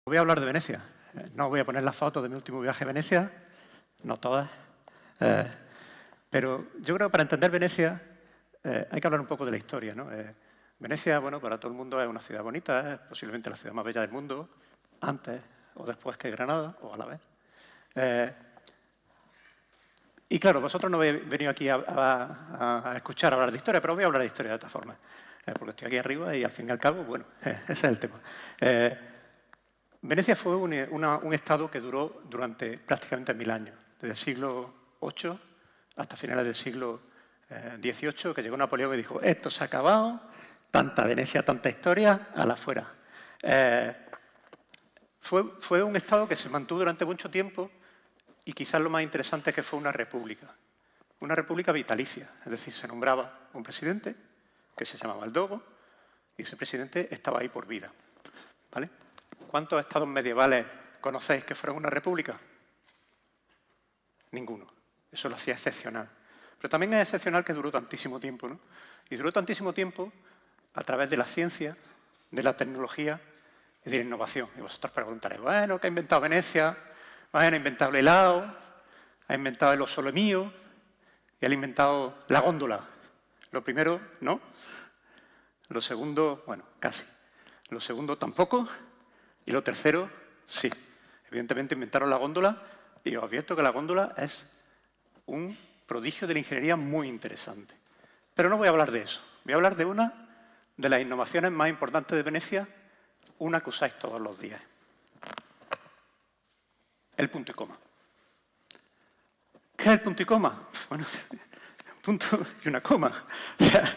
Voy a hablar de Venecia. No voy a poner las fotos de mi último viaje a Venecia, no todas. Pero yo creo que para entender Venecia hay que hablar un poco de la historia, ¿no? Venecia, bueno, para todo el mundo es una ciudad bonita, es posiblemente la ciudad más bella del mundo, antes o después que Granada, o a la vez. Y claro, vosotros no habéis venido aquí a escuchar hablar de historia, pero voy a hablar de historia de otra forma. Porque estoy aquí arriba y al fin y al cabo, bueno, ese es el tema. Venecia fue un estado que duró durante prácticamente 1000 años, desde el siglo VIII hasta finales del siglo XVIII, que llegó Napoleón y dijo, esto se ha acabado, tanta Venecia, tanta historia, a la fuera. Fue un estado que se mantuvo durante mucho tiempo y quizás lo más interesante es que fue una república vitalicia, es decir, se nombraba un presidente que se llamaba el Dogo y ese presidente estaba ahí por vida, ¿vale? ¿Cuántos estados medievales conocéis que fueron una república? Ninguno. Eso lo hacía excepcional. Pero también es excepcional que duró tantísimo tiempo, ¿no? Y duró tantísimo tiempo a través de la ciencia, de la tecnología y de la innovación. Y vosotros preguntaréis, bueno, ¿qué ha inventado Venecia? Bueno, ha inventado el helado, ha inventado el oso mío y ha inventado la góndola. Lo primero, no. Lo segundo, bueno, casi. Lo segundo, tampoco. Y lo tercero, sí. Evidentemente inventaron la góndola y os advierto que la góndola es un prodigio de la ingeniería muy interesante. Pero no voy a hablar de eso. Voy a hablar de una de las innovaciones más importantes de Venecia, una que usáis todos los días. El punto y coma. ¿Qué es el punto y coma? Bueno, un punto y una coma. O sea,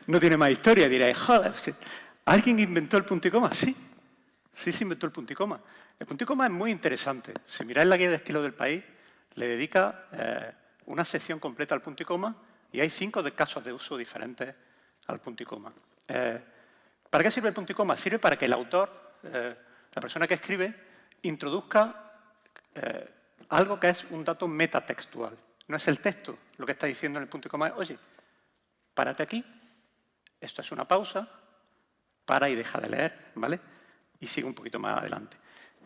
no tiene más historia. Diréis, joder, ¿alguien inventó el punto y coma? Sí. Sí, se inventó el punto y coma. El punto y coma es muy interesante. Si miráis la guía de estilo del país, le dedica una sección completa al punto y coma y hay 5 casos de uso diferentes al punto y coma. ¿Para qué sirve el punto y coma? Sirve para que el autor, la persona que escribe, introduzca algo que es un dato metatextual. No es el texto lo que está diciendo en el punto y coma. Oye, párate aquí, esto es una pausa, para y deja de leer, ¿vale? Y sigue un poquito más adelante.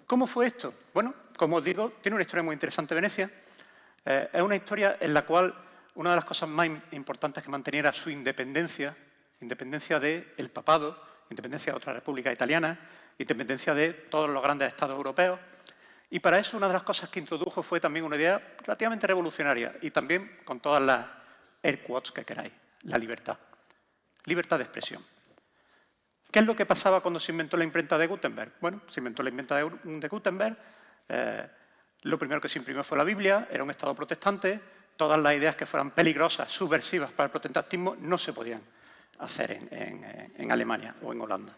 ¿Cómo fue esto? Bueno, como os digo, tiene una historia muy interesante Venecia. Es una historia en la cual una de las cosas más importantes que mantenía era su independencia, independencia del papado, independencia de otras repúblicas italianas, independencia de todos los grandes estados europeos. Y para eso una de las cosas que introdujo fue también una idea relativamente revolucionaria y también con todas las air quotes que queráis, la libertad. Libertad de expresión. ¿Qué es lo que pasaba cuando se inventó la imprenta de Gutenberg? Bueno, se inventó la imprenta de Gutenberg, lo primero que se imprimió fue la Biblia, era un estado protestante, todas las ideas que fueran peligrosas, subversivas para el protestantismo, no se podían hacer en Alemania o en Holanda.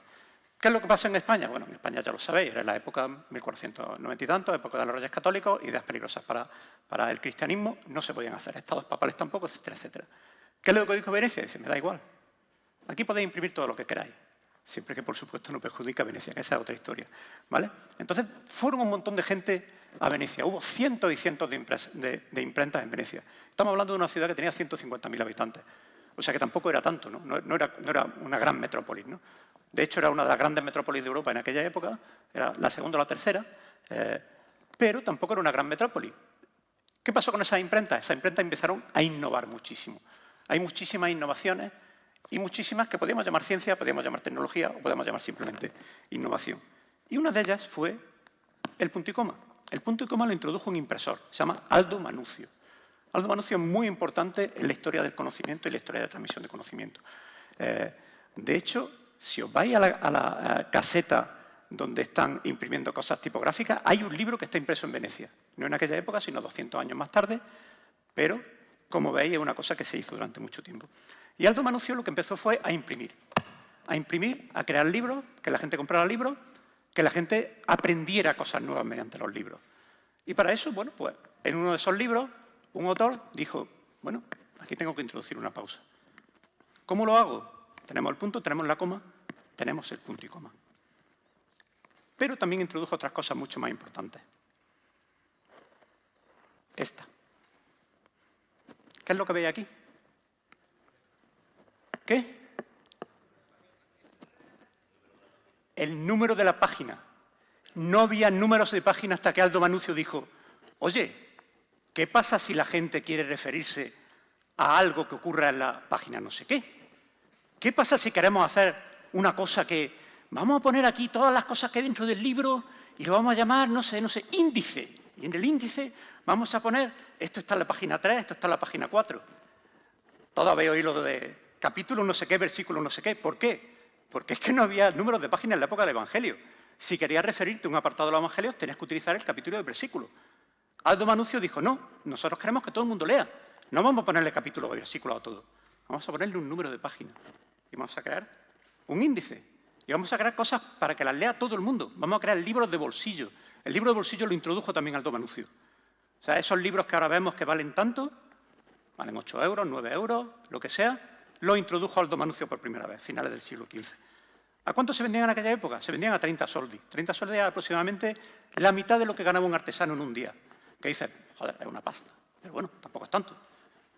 ¿Qué es lo que pasa en España? Bueno, en España ya lo sabéis, era la época 1490 y tanto, época de los Reyes Católicos, ideas peligrosas para el cristianismo, no se podían hacer, estados papales tampoco, etcétera, etcétera. ¿Qué es lo que dijo Venecia? Dice, me da igual, aquí podéis imprimir todo lo que queráis. Siempre que, por supuesto, no perjudica a Venecia, que esa es otra historia, ¿vale? Entonces, fueron un montón de gente a Venecia. Hubo cientos y cientos de imprentas en Venecia. Estamos hablando de una ciudad que tenía 150.000 habitantes. O sea que tampoco era tanto, ¿no? No era una gran metrópolis, ¿no? De hecho, era una de las grandes metrópolis de Europa en aquella época, era la segunda o la tercera, pero tampoco era una gran metrópolis. ¿Qué pasó con esas imprentas? Esas imprentas empezaron a innovar muchísimo. Hay muchísimas innovaciones y muchísimas que podemos llamar ciencia, podemos llamar tecnología o podemos llamar simplemente innovación. Y una de ellas fue el punto y coma. El punto y coma lo introdujo un impresor, se llama Aldo Manuzio. Aldo Manuzio es muy importante en la historia del conocimiento y la historia de la transmisión de conocimiento. De hecho, si os vais a la caseta donde están imprimiendo cosas tipográficas, hay un libro que está impreso en Venecia. No en aquella época, sino 200 años más tarde, pero, como veis, es una cosa que se hizo durante mucho tiempo. Y Aldo Manuzio lo que empezó fue a imprimir, a crear libros, que la gente comprara libros, que la gente aprendiera cosas nuevas mediante los libros. Y para eso, bueno, pues en uno de esos libros, un autor dijo, bueno, aquí tengo que introducir una pausa. ¿Cómo lo hago? Tenemos el punto, tenemos la coma, tenemos el punto y coma. Pero también introdujo otras cosas mucho más importantes. Esta. ¿Qué es lo que veis aquí? ¿Qué? El número de la página. No había números de página hasta que Aldo Manuzio dijo, oye, ¿qué pasa si la gente quiere referirse a algo que ocurra en la página no sé qué? ¿Qué pasa si queremos hacer una cosa que vamos a poner aquí todas las cosas que hay dentro del libro y lo vamos a llamar, no sé, índice? Y en el índice vamos a poner, esto está en la página 3, esto está en la página 4. Todos habéis oído de capítulo no sé qué, versículo no sé qué. ¿Por qué? Porque es que no había números de páginas en la época del Evangelio. Si querías referirte a un apartado de los Evangelios, tenías que utilizar el capítulo del versículo. Aldo Manuzio dijo, no, nosotros queremos que todo el mundo lea. No vamos a ponerle capítulo o versículo a todo. Vamos a ponerle un número de páginas. Y vamos a crear un índice. Y vamos a crear cosas para que las lea todo el mundo. Vamos a crear libros de bolsillo. El libro de bolsillo lo introdujo también Aldo Manuzio. O sea, esos libros que ahora vemos que valen tanto, valen 8 euros, 9 euros, lo que sea, lo introdujo Aldo Manuzio por primera vez, finales del siglo XV. ¿A cuánto se vendían en aquella época? Se vendían a 30 soldi. 30 soldi era aproximadamente la mitad de lo que ganaba un artesano en un día. Que dice, joder, es una pasta. Pero bueno, tampoco es tanto.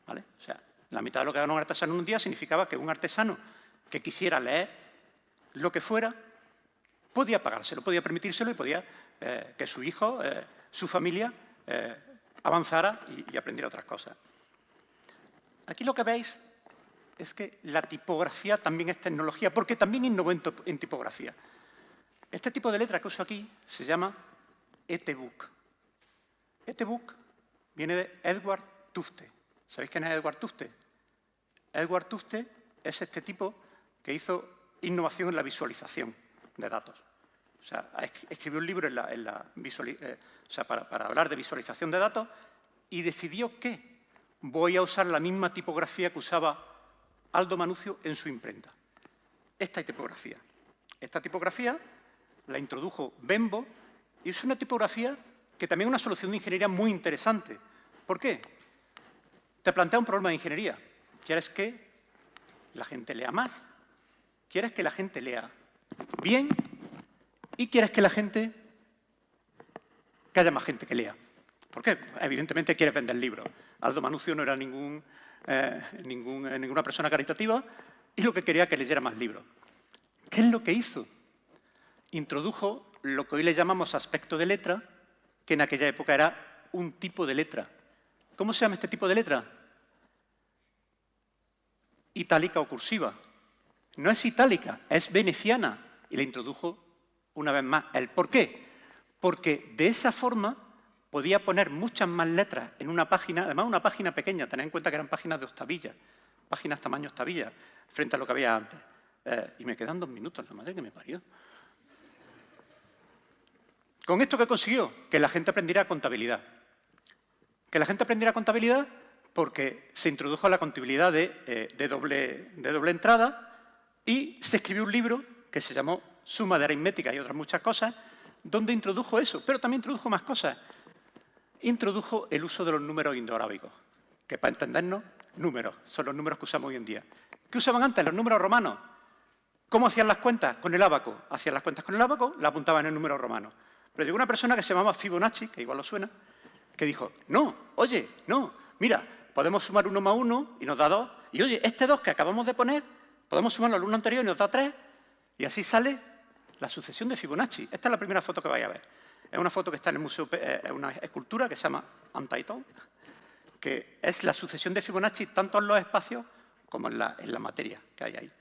¿Vale? O sea, la mitad de lo que ganaba un artesano en un día significaba que un artesano que quisiera leer lo que fuera, podía pagárselo, podía permitírselo y podía que su hijo, su familia, avanzara y aprendiera otras cosas. Aquí lo que veis es que la tipografía también es tecnología, porque también innovó en tipografía. Este tipo de letra que uso aquí se llama ETBook. ETBook viene de Edward Tufte. ¿Sabéis quién es Edward Tufte? Edward Tufte es este tipo que hizo innovación en la visualización de datos. O sea, escribió un libro para hablar de visualización de datos y decidió que voy a usar la misma tipografía que usaba Aldo Manuzio en su imprenta. Esta tipografía. Esta tipografía la introdujo Bembo y es una tipografía que también es una solución de ingeniería muy interesante. ¿Por qué? Te plantea un problema de ingeniería. ¿Quieres que la gente lea más? ¿Quieres que la gente lea bien? ¿Y quieres que haya más gente que lea? ¿Por qué? Evidentemente quieres vender libros. Aldo Manuzio no era ninguna persona caritativa y lo que quería era que leyera más libros. ¿Qué es lo que hizo? Introdujo lo que hoy le llamamos aspecto de letra, que en aquella época era un tipo de letra. ¿Cómo se llama este tipo de letra? Itálica o cursiva. No es itálica, es veneciana. Y la introdujo una vez más. ¿Por qué? Porque de esa forma podía poner muchas más letras en una página, además una página pequeña, tened en cuenta que eran páginas de octavilla, páginas tamaño octavilla, frente a lo que había antes. Y me quedan 2 minutos, la madre que me parió. ¿Con esto qué consiguió? Que la gente aprendiera contabilidad. Que la gente aprendiera contabilidad porque se introdujo la contabilidad de doble entrada y se escribió un libro que se llamó Suma de aritmética y otras muchas cosas, donde introdujo eso, pero también introdujo más cosas. Introdujo el uso de los números indoarábicos, que para entendernos, números, son los números que usamos hoy en día. ¿Qué usaban antes? Los números romanos. ¿Cómo hacían las cuentas? Con el ábaco. Hacían las cuentas con el ábaco, la apuntaban en el número romano. Pero llegó una persona que se llamaba Fibonacci, que igual os suena, que dijo, no, oye, no, mira, podemos sumar 1 más 1 y nos da 2. Y oye, este 2 que acabamos de poner, podemos sumarlo al 1 anterior y nos da 3. Y así sale la sucesión de Fibonacci. Esta es la primera foto que vais a ver. Es una foto que está en el museo, es una escultura que se llama Untitled, que es la sucesión de Fibonacci tanto en los espacios como en la materia que hay ahí.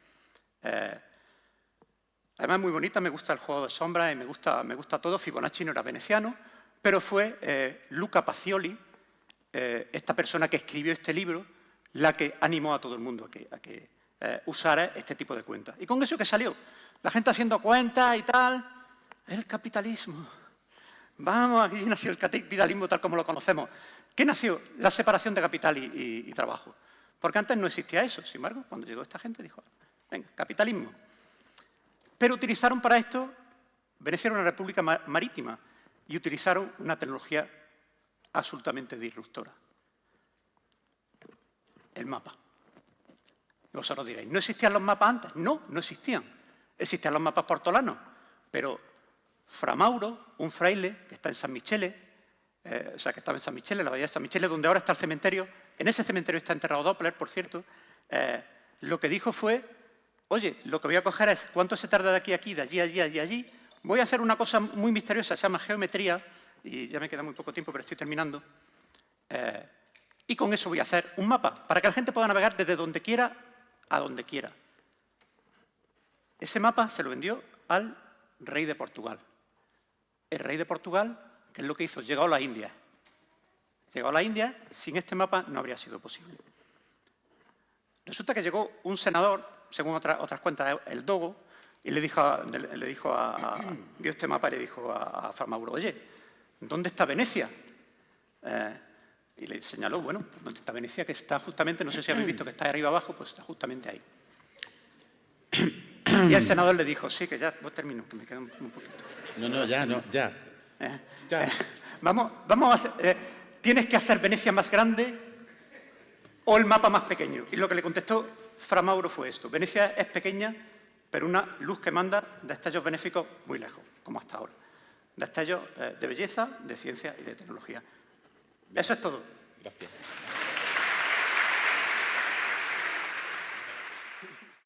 Además es muy bonita, me gusta el juego de sombras y me gusta todo. Fibonacci no era veneciano, pero fue Luca Pacioli, esta persona que escribió este libro, la que animó a todo el mundo a que usara este tipo de cuentas. ¿Y con eso qué salió? La gente haciendo cuentas y tal. El capitalismo. Vamos, aquí nació el capitalismo tal como lo conocemos. ¿Qué nació? La separación de capital y trabajo. Porque antes no existía eso. Sin embargo, cuando llegó esta gente dijo, venga, capitalismo. Pero utilizaron para esto, Venecia era una república marítima, y utilizaron una tecnología absolutamente disruptora. El mapa. Y vosotros diréis, ¿no existían los mapas antes? No, no existían. Existían los mapas portolanos, pero Fra Mauro, un fraile que está en San Michele, que estaba en San Michele, la bahía de San Michele, donde ahora está el cementerio, en ese cementerio está enterrado Doppler, por cierto, lo que dijo fue, oye, lo que voy a coger es cuánto se tarda de aquí a aquí, de allí a allí, allí, Voy a hacer una cosa muy misteriosa, se llama geometría, y ya me queda muy poco tiempo, pero estoy terminando. Y con eso voy a hacer un mapa, para que la gente pueda navegar desde donde quiera a donde quiera. Ese mapa se lo vendió al rey de Portugal. El rey de Portugal, ¿qué es lo que hizo? Llegó a las Indias. Llegó a las Indias, sin este mapa no habría sido posible. Resulta que llegó un senador, según otras cuentas, el Dogo, y le dijo vio este mapa y le dijo a Fra Mauro, oye, ¿dónde está Venecia? Y le señaló, bueno, ¿dónde está Venecia? Que está justamente, no sé si habéis visto que está ahí arriba abajo, pues está justamente ahí. Y el senador le dijo, sí, que ya, vos termino, que me queda un poquito. No, ya. Vamos a hacer, ¿tienes que hacer Venecia más grande o el mapa más pequeño? Y lo que le contestó Fra Mauro fue esto. Venecia es pequeña, pero una luz que manda destellos benéficos muy lejos, como hasta ahora. Destellos de belleza, de ciencia y de tecnología. Eso es todo. Gracias.